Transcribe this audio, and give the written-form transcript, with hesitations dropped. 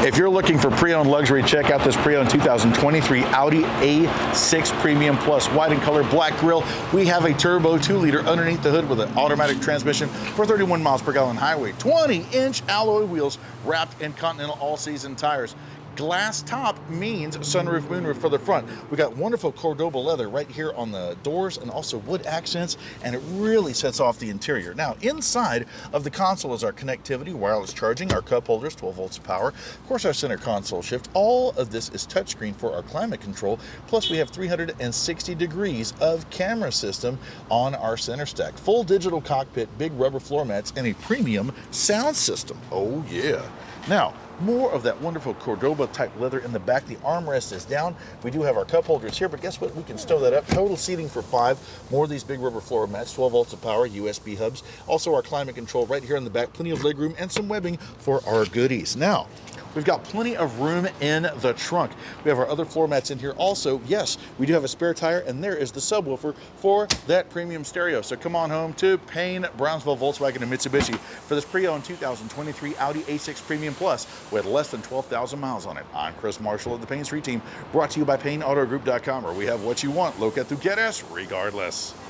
If you're looking for pre-owned luxury, check out this pre-owned 2023 Audi A6 Premium Plus. White in color, black grille. We have a turbo 2-liter underneath the hood with an automatic transmission for 31 miles per gallon highway. 20-inch alloy wheels wrapped in Continental all-season tires. Glass top means sunroof, moonroof for the front. We got wonderful Cordoba leather right here on the doors and also wood accents, and it really sets off the interior. Now, inside of the console is our connectivity, wireless charging, our cup holders, 12 volts of power, of course our center console shift. All of this is touchscreen for our climate control, plus we have 360 degrees of camera system on our center stack. Full digital cockpit, big rubber floor mats, and a premium sound system. Oh yeah. Now, more of that wonderful Cordoba type leather in the back. The armrest is down. We do have our cup holders here, but guess what? We can stow that up. Total seating for 5. More of these big rubber floor mats, 12 volts of power, USB hubs. Also our climate control right here in the back. Plenty of legroom and some webbing for our goodies. Now, we've got plenty of room in the trunk. We have our other floor mats in here. Also, yes, we do have a spare tire, and there is the subwoofer for that premium stereo. So come on home to Payne Brownsville Volkswagen and Mitsubishi for this pre-owned 2023 Audi A6 Premium Plus with less than 12,000 miles on it. I'm Chris Marshall of the Payne Street Team, brought to you by PayneAutoGroup.com, where we have what you want. Lo Que Tu Quieres, regardless.